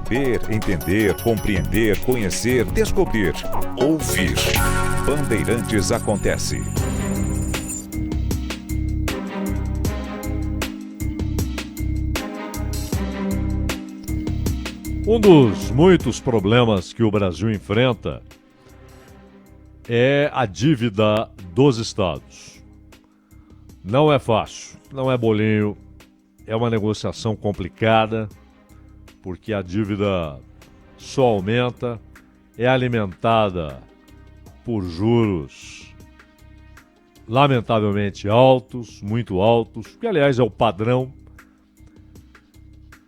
Saber, entender, compreender, conhecer, descobrir, ouvir. Bandeirantes acontece. Um dos muitos problemas que o Brasil enfrenta é a dívida dos estados. Não é fácil, não é bolinho, é uma negociação complicada, porque a dívida só aumenta, é alimentada por juros lamentavelmente altos, muito altos, que aliás é o padrão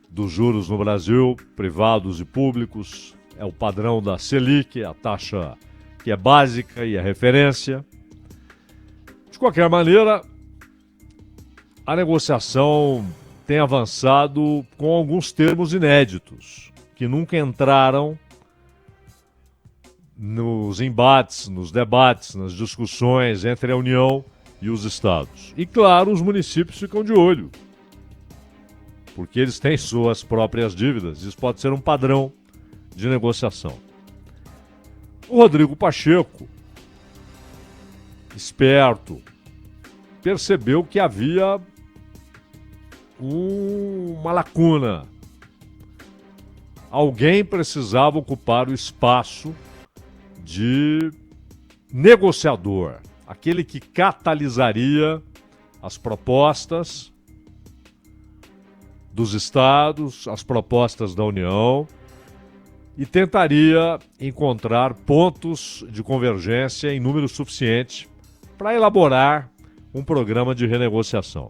dos juros no Brasil, privados e públicos, é o padrão da Selic, a taxa que é básica e é referência. De qualquer maneira, a negociação tem avançado com alguns termos inéditos, que nunca entraram nos embates, nos debates, nas discussões entre a União e os estados. E claro, os municípios ficam de olho, porque eles têm suas próprias dívidas. Isso pode ser um padrão de negociação. O Rodrigo Pacheco, esperto, percebeu que havia uma lacuna. Alguém precisava ocupar o espaço de negociador, aquele que catalisaria as propostas dos estados, as propostas da União e tentaria encontrar pontos de convergência em número suficiente para elaborar um programa de renegociação.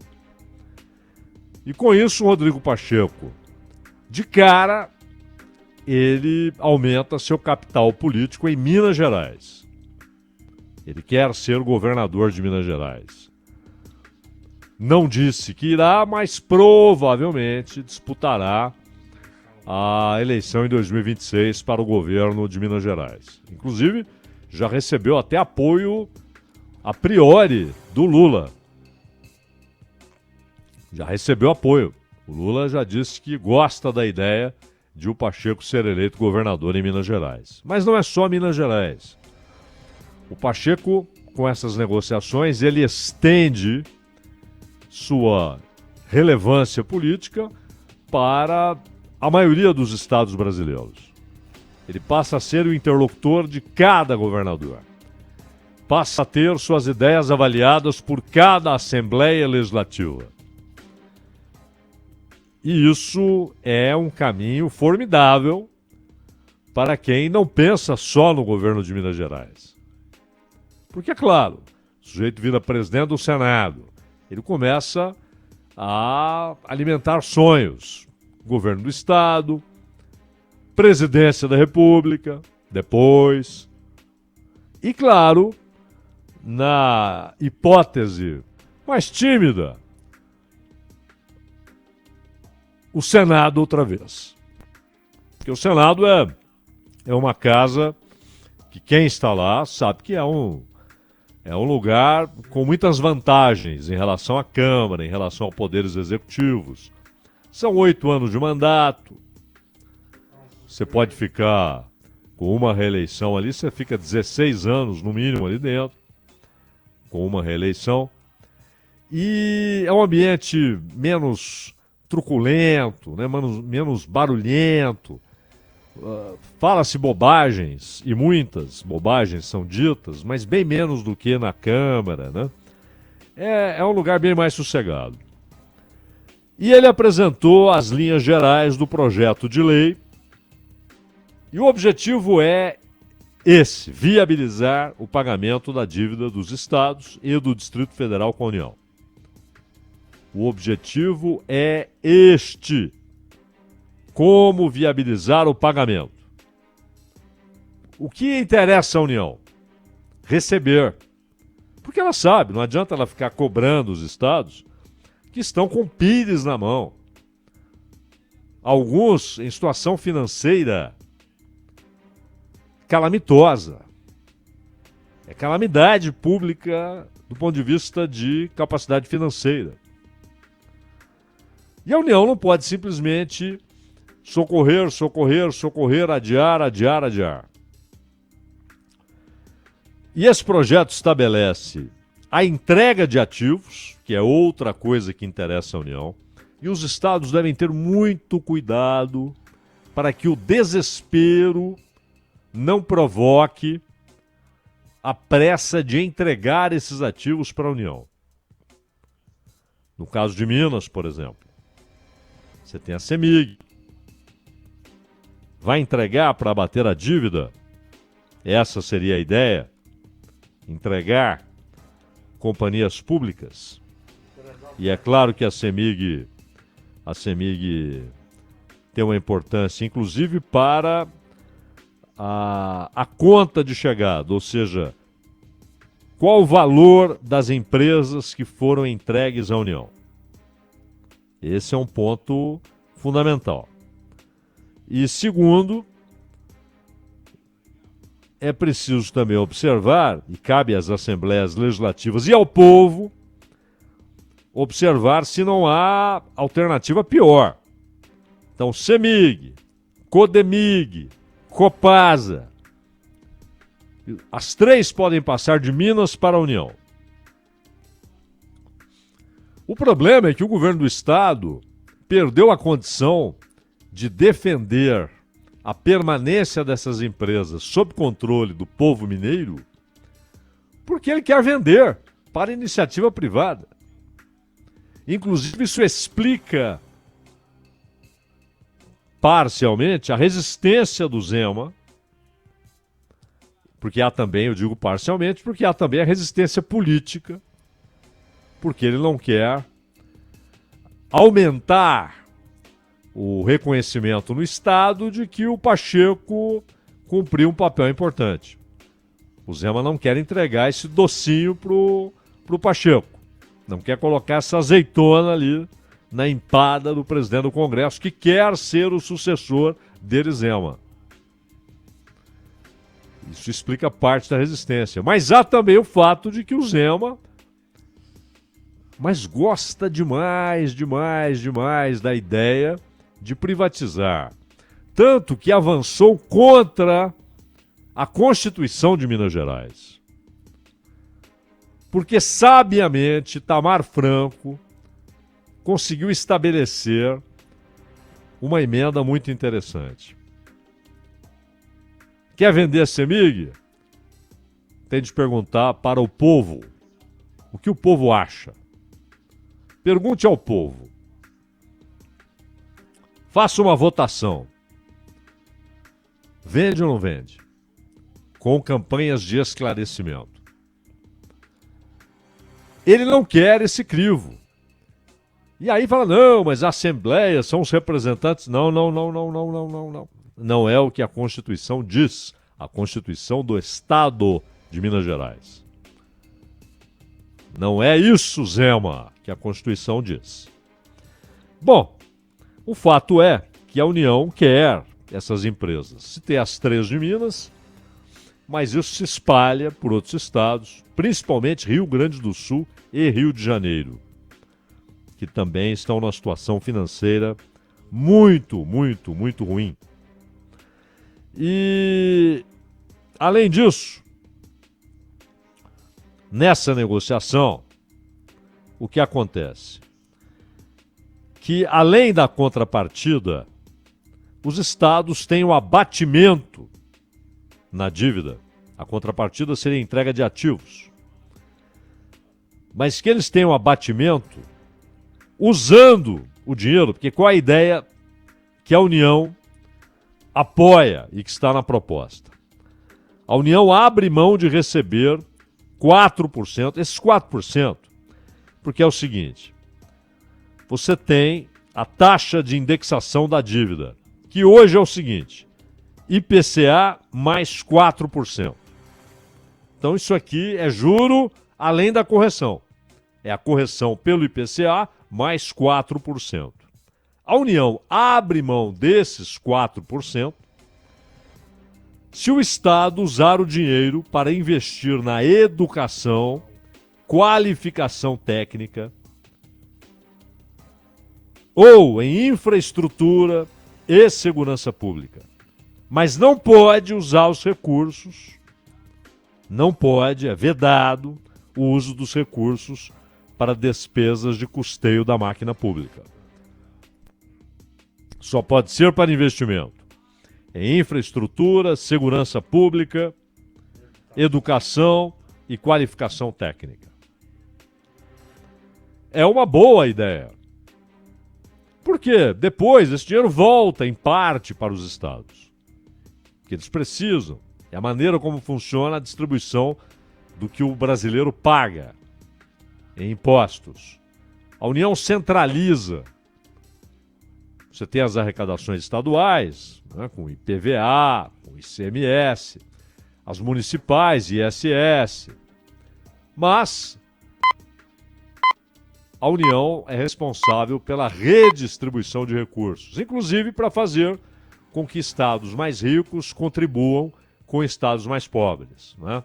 E com isso, o Rodrigo Pacheco, de cara, ele aumenta seu capital político em Minas Gerais. Ele quer ser governador de Minas Gerais. Não disse que irá, mas provavelmente disputará a eleição em 2026 para o governo de Minas Gerais. Inclusive, já recebeu até apoio a priori do Lula. Já recebeu apoio. O Lula já disse que gosta da ideia de o Pacheco ser eleito governador em Minas Gerais. Mas não é só Minas Gerais. O Pacheco, com essas negociações, ele estende sua relevância política para a maioria dos estados brasileiros. Ele passa a ser o interlocutor de cada governador. Passa a ter suas ideias avaliadas por cada Assembleia Legislativa. E isso é um caminho formidável para quem não pensa só no governo de Minas Gerais. Porque, é claro, o sujeito vira presidente do Senado, ele começa a alimentar sonhos. Governo do Estado, presidência da República, depois. E, claro, na hipótese mais tímida, o Senado outra vez. Porque o Senado é uma casa que quem está lá sabe que é um lugar com muitas vantagens em relação à Câmara, em relação a poderes executivos. São 8 anos de mandato. Você pode ficar com uma reeleição ali, você fica 16 anos no mínimo ali dentro, com uma reeleição. E é um ambiente menos truculento, né? menos barulhento. Fala-se bobagens, e muitas bobagens são ditas, mas bem menos do que na Câmara, né? É um lugar bem mais sossegado. E ele apresentou as linhas gerais do projeto de lei, e o objetivo é esse: viabilizar o pagamento da dívida dos estados e do Distrito Federal com a União. O objetivo é este: como viabilizar o pagamento. O que interessa à União? Receber. Porque ela sabe, não adianta ela ficar cobrando os estados que estão com pires na mão. Alguns em situação financeira calamitosa. É calamidade pública do ponto de vista de capacidade financeira. E a União não pode simplesmente socorrer, socorrer, socorrer, adiar, adiar, adiar. E esse projeto estabelece a entrega de ativos, que é outra coisa que interessa à União, e os estados devem ter muito cuidado para que o desespero não provoque a pressa de entregar esses ativos para a União. No caso de Minas, por exemplo, você tem a CEMIG. Vai entregar para abater a dívida? Essa seria a ideia? Entregar companhias públicas? E é claro que a CEMIG tem uma importância, inclusive, para a conta de chegada, ou seja, qual o valor das empresas que foram entregues à União. Esse é um ponto fundamental. E segundo, é preciso também observar, e cabe às assembleias legislativas e ao povo, observar se não há alternativa pior. Então, CEMIG, CODEMIG, Copasa, as três podem passar de Minas para a União. O problema é que o governo do estado perdeu a condição de defender a permanência dessas empresas sob controle do povo mineiro, porque ele quer vender para iniciativa privada. Inclusive, isso explica parcialmente a resistência do Zema, porque há também, eu digo parcialmente, porque há também a resistência política, porque ele não quer aumentar o reconhecimento no Estado de que o Pacheco cumpriu um papel importante. O Zema não quer entregar esse docinho pro Pacheco. Não quer colocar essa azeitona ali na empada do presidente do Congresso, que quer ser o sucessor dele, Zema. Isso explica parte da resistência. Mas há também o fato de que o Zema gosta demais da ideia de privatizar. Tanto que avançou contra a Constituição de Minas Gerais. Porque, sabiamente, Itamar Franco conseguiu estabelecer uma emenda muito interessante. Quer vender a CEMIG? Tem de perguntar para o povo o que o povo acha. Pergunte ao povo. Faça uma votação. Vende ou não vende? Com campanhas de esclarecimento. Ele não quer esse crivo. E aí fala, não, mas a Assembleia são os representantes. Não. Não é o que a Constituição diz. A Constituição do Estado de Minas Gerais. Não é isso, Zema, que a Constituição diz. Bom, o fato é que a União quer essas empresas. Se tem as três de Minas, mas isso se espalha por outros estados, principalmente Rio Grande do Sul e Rio de Janeiro, que também estão numa situação financeira muito ruim. E, além disso, nessa negociação, o que acontece? Que, além da contrapartida, os estados têm o abatimento na dívida. A contrapartida seria a entrega de ativos. Mas que eles tenham abatimento usando o dinheiro, porque qual a ideia que a União apoia e que está na proposta? A União abre mão de receber 4%, esses 4%, porque é o seguinte, você tem a taxa de indexação da dívida, que hoje é o seguinte, IPCA mais 4%. Então isso aqui é juro além da correção. É a correção pelo IPCA mais 4%. A União abre mão desses 4% se o Estado usar o dinheiro para investir na educação, qualificação técnica ou em infraestrutura e segurança pública. Mas não pode usar os recursos, não pode, é vedado o uso dos recursos para despesas de custeio da máquina pública. Só pode ser para investimento em infraestrutura, segurança pública, educação e qualificação técnica. É uma boa ideia. Porque depois esse dinheiro volta em parte para os estados. Que eles precisam. É a maneira como funciona a distribuição do que o brasileiro paga em impostos. A União centraliza. Você tem as arrecadações estaduais, né, com IPVA, com ICMS, as municipais, ISS. Mas a União é responsável pela redistribuição de recursos, inclusive para fazer com que estados mais ricos contribuam com estados mais pobres, né?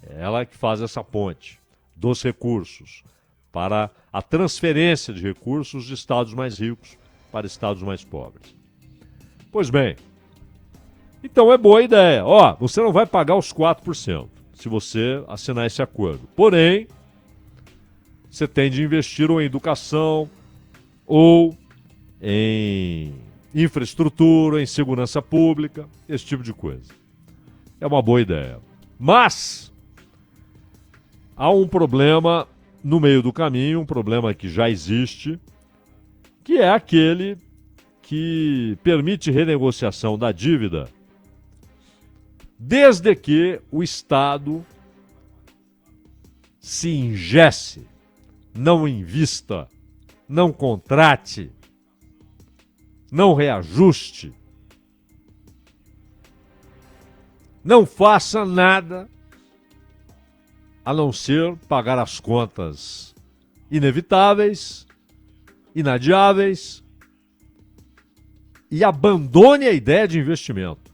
É ela que faz essa ponte dos recursos para a transferência de recursos de estados mais ricos para estados mais pobres. Pois bem, então é boa ideia. Você não vai pagar os 4% se você assinar esse acordo. Porém, você tem de investir ou em educação, ou em infraestrutura, em segurança pública, esse tipo de coisa. É uma boa ideia. Mas há um problema no meio do caminho, um problema que já existe, que é aquele que permite renegociação da dívida desde que o Estado se ingesse, não invista, não contrate, não reajuste, não faça nada a não ser pagar as contas inevitáveis, inadiáveis, e abandone a ideia de investimento.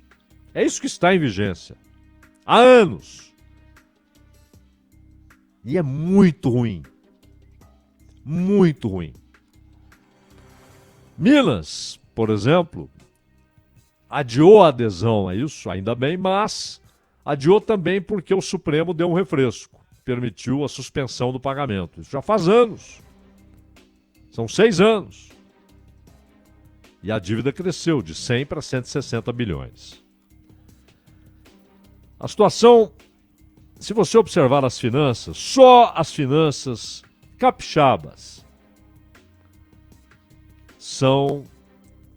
É isso que está em vigência há anos. E é muito ruim. Muito ruim. Minas, por exemplo, adiou a adesão a isso, ainda bem, mas adiou também porque o Supremo deu um refresco, permitiu a suspensão do pagamento. Isso já faz anos. São 6 anos. E a dívida cresceu de 100 para 160 bilhões. A situação, se você observar as finanças, só as finanças capixabas são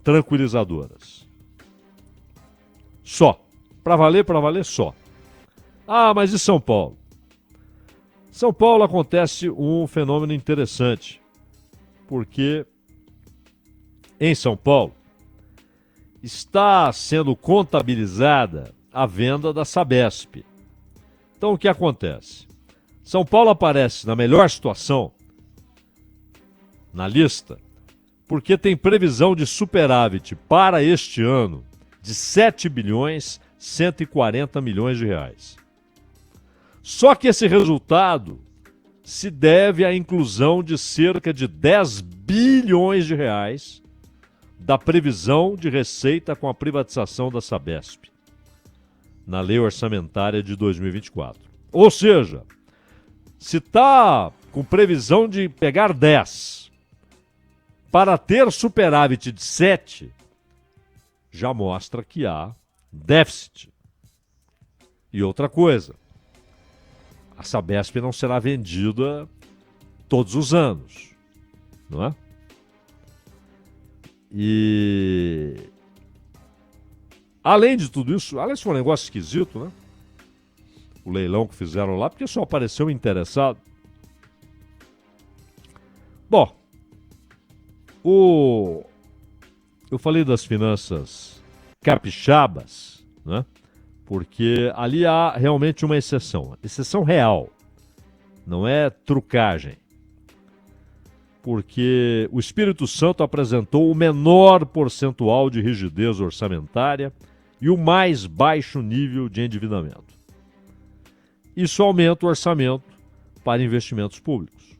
tranquilizadoras. Só. Para valer, só. Mas e São Paulo? São Paulo acontece um fenômeno interessante, porque em São Paulo está sendo contabilizada a venda da Sabesp. Então o que acontece? São Paulo aparece na melhor situação na lista porque tem previsão de superávit para este ano de 7 bilhões 140 milhões de reais. Só que esse resultado se deve à inclusão de cerca de 10 bilhões de reais da previsão de receita com a privatização da Sabesp na lei orçamentária de 2024. Ou seja, se está com previsão de pegar 10 para ter superávit de 7, já mostra que há déficit. E outra coisa, a Sabesp não será vendida todos os anos, não é? E além de tudo isso, aliás, foi um negócio esquisito, né? O leilão que fizeram lá, porque só apareceu interessado. Bom, eu falei das finanças capixabas, né? Porque ali há realmente uma exceção real, não é trucagem. Porque o Espírito Santo apresentou o menor percentual de rigidez orçamentária e o mais baixo nível de endividamento. Isso aumenta o orçamento para investimentos públicos.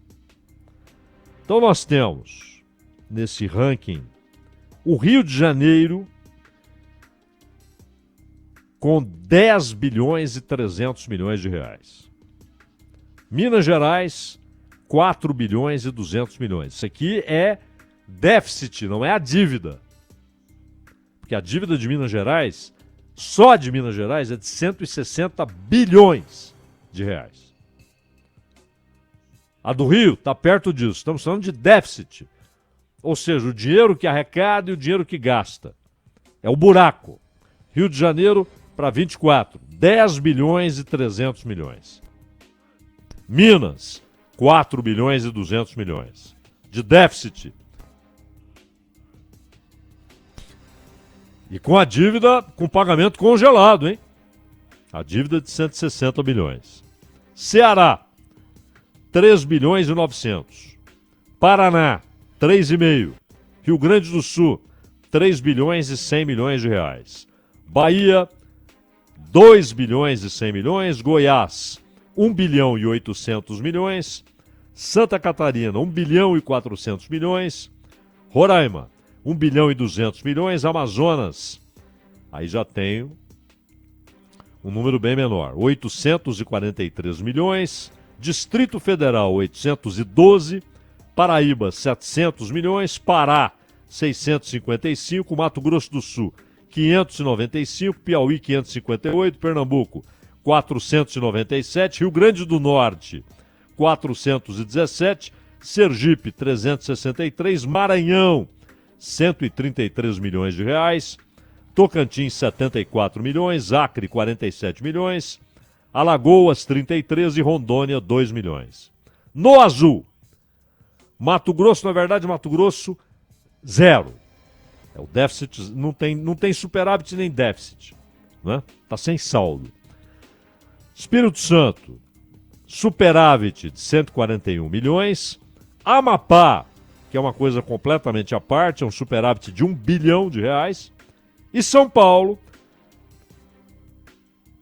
Então nós temos, nesse ranking O Rio de Janeiro, com 10 bilhões e 300 milhões de reais. Minas Gerais, 4 bilhões e 200 milhões. Isso aqui é déficit, não é a dívida. Porque a dívida de Minas Gerais, só de Minas Gerais, é de 160 bilhões de reais. A do Rio está perto disso. Estamos falando de déficit. Ou seja, o dinheiro que arrecada e o dinheiro que gasta. É o buraco. Rio de Janeiro para 24, 10 bilhões e 300 milhões. Minas, 4 bilhões e 200 milhões. De déficit. E com a dívida, com pagamento congelado, hein? A dívida de 160 bilhões. Ceará, 3 bilhões e 900. Paraná, 3,5. Rio Grande do Sul, 3 bilhões e 100 milhões de reais. Bahia, 2 bilhões e 100 milhões. Goiás, 1 bilhão e 800 milhões. Santa Catarina, 1 bilhão e 400 milhões. Roraima, 1 bilhão e 200 milhões. Amazonas, aí já tenho um número bem menor, 843 milhões. Distrito Federal, 812. Paraíba, 700 milhões. Pará, 655. Mato Grosso do Sul, 595. Piauí, 558. Pernambuco, 497. Rio Grande do Norte, 417. Sergipe, 363. Maranhão, 133 milhões de reais. Tocantins, 74 milhões. Acre, 47 milhões. Alagoas, 33 e Rondônia, 2 milhões. No azul, Mato Grosso, na verdade, Mato Grosso, 0. É o déficit, não tem superávit nem déficit, né? Tá sem saldo. Espírito Santo, superávit de 141 milhões. Amapá, que é uma coisa completamente à parte, é um superávit de 1 bilhão de reais. E São Paulo,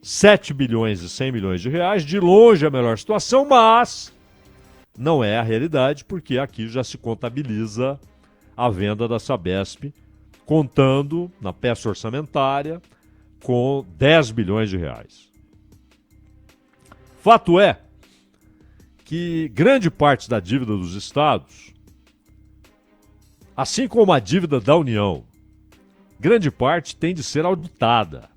7 bilhões e 100 milhões de reais. De longe a melhor situação, mas não é a realidade, porque aqui já se contabiliza a venda da Sabesp, contando na peça orçamentária com 10 bilhões de reais. Fato é que grande parte da dívida dos estados, assim como a dívida da União, grande parte tem de ser auditada.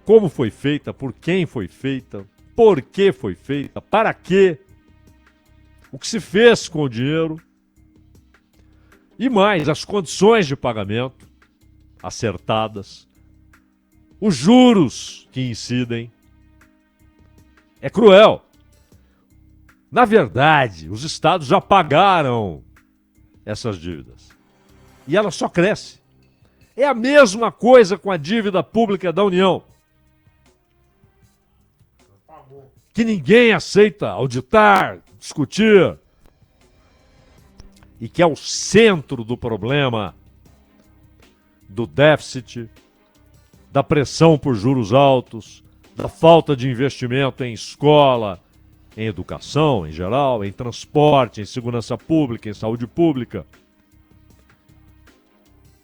Como foi feita, por quem foi feita, por que foi feita, para quê, o que se fez com o dinheiro e mais, as condições de pagamento acertadas, os juros que incidem. É cruel. Na verdade, os estados já pagaram essas dívidas e ela só cresce. É a mesma coisa com a dívida pública da União, que ninguém aceita auditar, discutir, e que é o centro do problema do déficit, da pressão por juros altos, da falta de investimento em escola, em educação em geral, em transporte, em segurança pública, em saúde pública,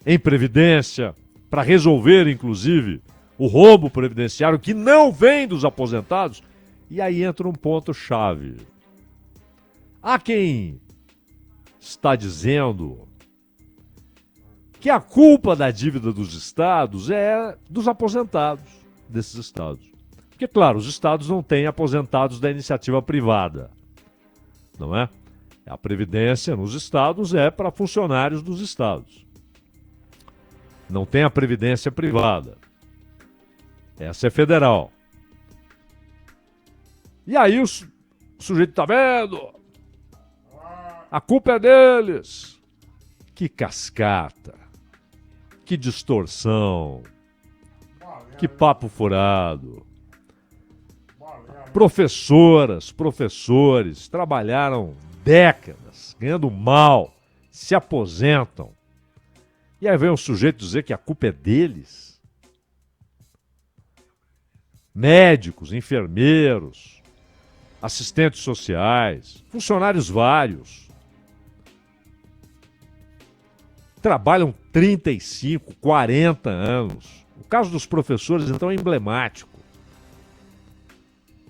em previdência, para resolver, inclusive, o roubo previdenciário que não vem dos aposentados. E aí entra um ponto-chave. Há quem está dizendo que a culpa da dívida dos estados é dos aposentados desses estados. Porque, claro, os estados não têm aposentados da iniciativa privada, não é? A previdência nos estados é para funcionários dos estados. Não tem a previdência privada. Essa é federal. E aí o sujeito tá vendo? A culpa é deles. Que cascata. Que distorção. Que papo furado. Professoras, professores trabalharam décadas, ganhando mal, se aposentam. E aí vem um sujeito dizer que a culpa é deles. Médicos, enfermeiros, assistentes sociais, funcionários vários. Trabalham 35, 40 anos. O caso dos professores, então, é emblemático.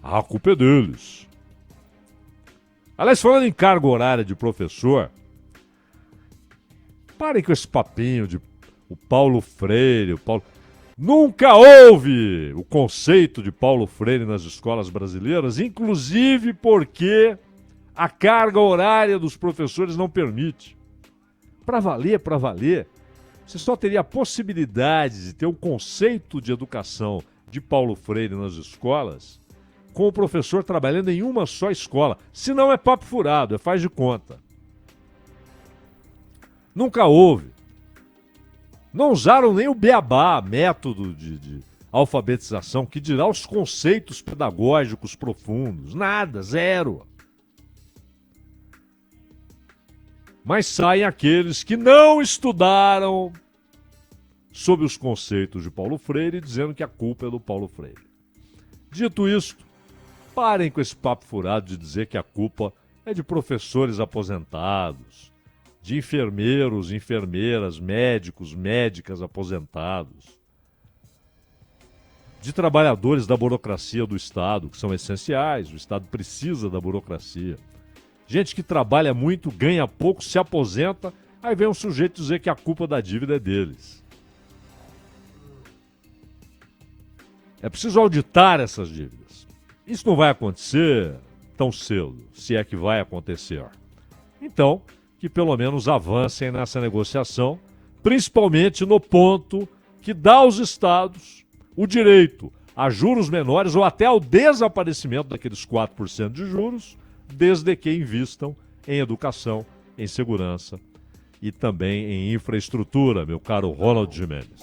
A culpa é deles. Aliás, falando em carga horária de professor, parem com esse papinho de o Paulo Freire, Nunca houve o conceito de Paulo Freire nas escolas brasileiras, inclusive porque a carga horária dos professores não permite. Para valer, você só teria a possibilidade de ter um conceito de educação de Paulo Freire nas escolas com o professor trabalhando em uma só escola. Se não é papo furado, é faz de conta. Nunca houve. Não usaram nem o beabá, método de alfabetização, que dirá os conceitos pedagógicos profundos. Nada, zero. Mas saem aqueles que não estudaram sob os conceitos de Paulo Freire, dizendo que a culpa é do Paulo Freire. Dito isto, parem com esse papo furado de dizer que a culpa é de professores aposentados, de enfermeiros, enfermeiras, médicos, médicas aposentados, de trabalhadores da burocracia do Estado, que são essenciais, o Estado precisa da burocracia. Gente que trabalha muito, ganha pouco, se aposenta, aí vem um sujeito dizer que a culpa da dívida é deles. É preciso auditar essas dívidas. Isso não vai acontecer tão cedo, se é que vai acontecer. Então, que pelo menos avancem nessa negociação, principalmente no ponto que dá aos estados o direito a juros menores ou até ao desaparecimento daqueles 4% de juros, desde que invistam em educação, em segurança e também em infraestrutura, meu caro Ronald Gimenez.